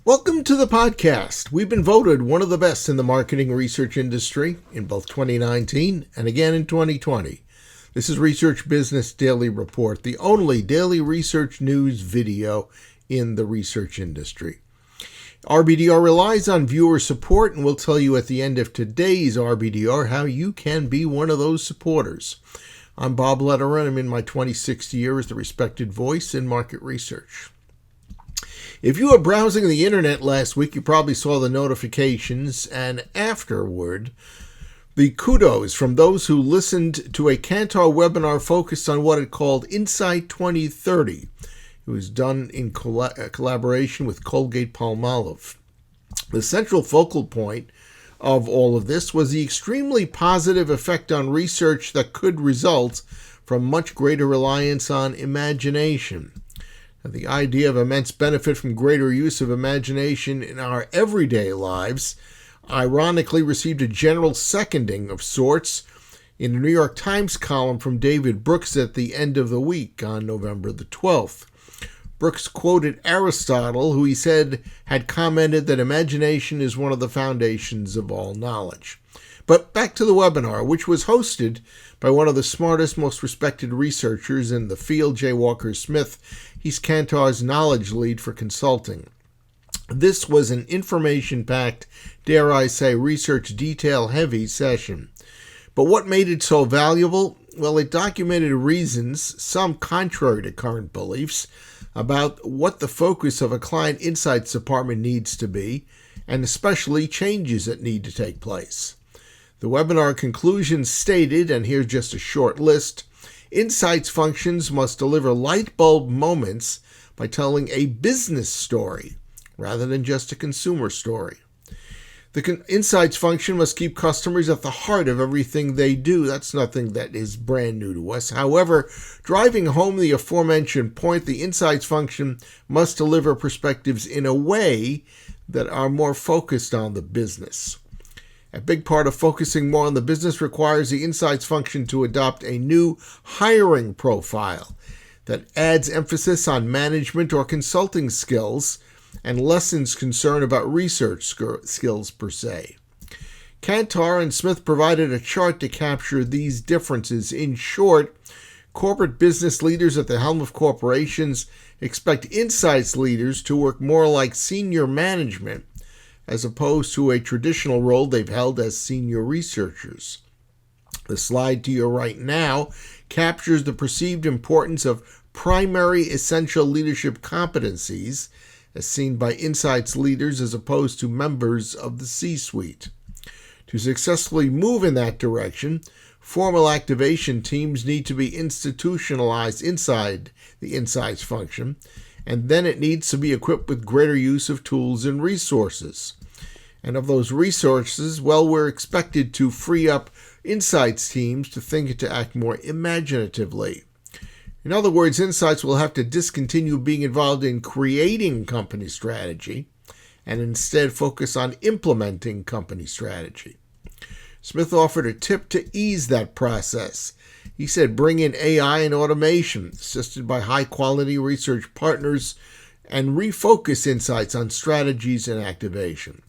Welcome to the podcast. We've been voted one of the best in the marketing research industry in both 2019 and again in 2020. This is Research Business Daily Report, the only daily research news video in the research industry. RBDR relies on viewer support, and we'll tell you at the end of today's RBDR how you can be one of those supporters. I'm Bob Lederer, and I'm in my 26th year as the respected voice in market research. If you were browsing the internet last week, you probably saw the notifications and afterward the kudos from those who listened to a Kantar webinar focused on what it called Insight 2030. It was done in collaboration with Colgate-Palmolive. The central focal point of all of this was the extremely positive effect on research that could result from much greater reliance on imagination. The idea of immense benefit from greater use of imagination in our everyday lives ironically received a general seconding of sorts in a New York Times column from David Brooks at the end of the week on November the 12th. Brooks quoted Aristotle, who he said had commented that imagination is one of the foundations of all knowledge. But back to the webinar, which was hosted by one of the smartest, most respected researchers in the field, J. Walker Smith. He's Kantar's knowledge lead for consulting. This was an information-packed, dare I say, research detail-heavy session. But what made it so valuable? Well, it documented reasons, some contrary to current beliefs, about what the focus of a client insights department needs to be, and especially changes that need to take place. The webinar conclusion stated, and here's just a short list, insights functions must deliver light bulb moments by telling a business story rather than just a consumer story. The insights function must keep customers at the heart of everything they do. That's nothing that is brand new to us. However, driving home the aforementioned point, the insights function must deliver perspectives in a way that are more focused on the business. A big part of focusing more on the business requires the insights function to adopt a new hiring profile that adds emphasis on management or consulting skills and lessens concern about research skills per se. Kantar and Smith provided a chart to capture these differences. In short, corporate business leaders at the helm of corporations expect insights leaders to work more like senior management as opposed to a traditional role they've held as senior researchers. The slide to your right now captures the perceived importance of primary essential leadership competencies as seen by insights leaders as opposed to members of the C-suite. To successfully move in that direction, formal activation teams need to be institutionalized inside the insights function, and then it needs to be equipped with greater use of tools and resources. And of those resources, well, we're expected to free up insights teams to think and to act more imaginatively. In other words, insights will have to discontinue being involved in creating company strategy and instead focus on implementing company strategy. Smith offered a tip to ease that process. He said bring in AI and automation, assisted by high-quality research partners, and refocus insights on strategies and activation.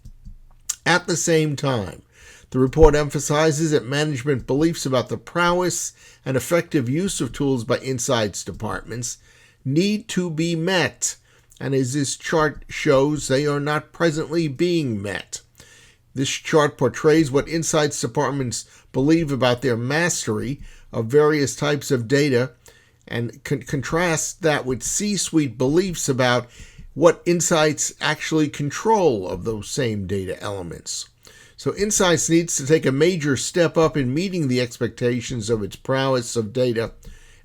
At the same time, the report emphasizes that management beliefs about the prowess and effective use of tools by insights departments need to be met, and as this chart shows, they are not presently being met. This chart portrays what insights departments believe about their mastery of various types of data and contrasts that with C-suite beliefs about what insights actually control of those same data elements. So insights needs to take a major step up in meeting the expectations of its prowess of data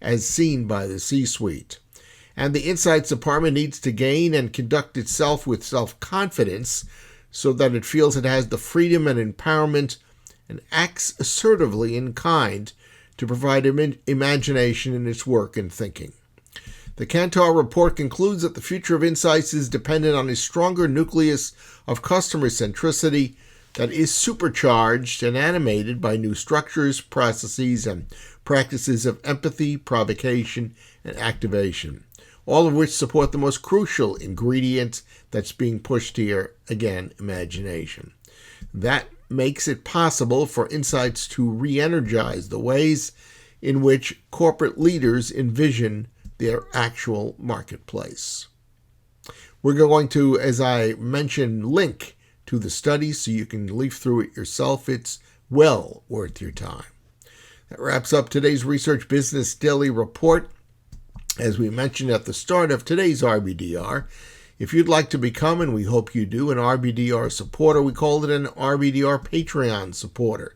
as seen by the C-suite. And the insights department needs to gain and conduct itself with self-confidence so that it feels it has the freedom and empowerment and acts assertively in kind to provide imagination in its work and thinking. The Kantar report concludes that the future of insights is dependent on a stronger nucleus of customer centricity that is supercharged and animated by new structures, processes, and practices of empathy, provocation, and activation, all of which support the most crucial ingredient that's being pushed to your, again, imagination. That makes it possible for insights to re-energize the ways in which corporate leaders envision their actual marketplace. We're going to, as I mentioned, link to the study so you can leaf through it yourself. It's well worth your time. That wraps up today's Research Business Daily Report. As we mentioned at the start of today's RBDR, if you'd like to become, and we hope you do, an RBDR supporter, we call it an RBDR Patreon supporter.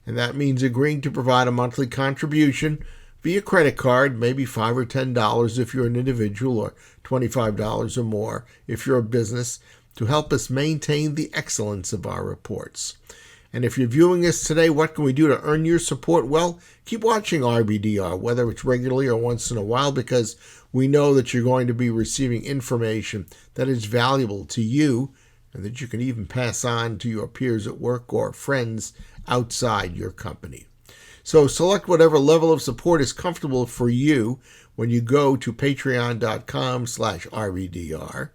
And that means agreeing to provide a monthly contribution via credit card, maybe $5 or $10 if you're an individual, or $25 or more if you're a business, to help us maintain the excellence of our reports. And if you're viewing us today, what can we do to earn your support? Well, keep watching RBDR, whether it's regularly or once in a while, because we know that you're going to be receiving information that is valuable to you and that you can even pass on to your peers at work or friends outside your company. So select whatever level of support is comfortable for you when you go to patreon.com/RBDR.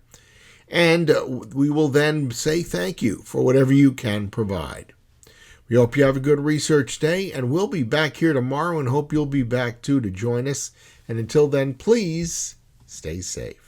And we will then say thank you for whatever you can provide. We hope you have a good research day, and we'll be back here tomorrow and hope you'll be back too to join us. And until then, please stay safe.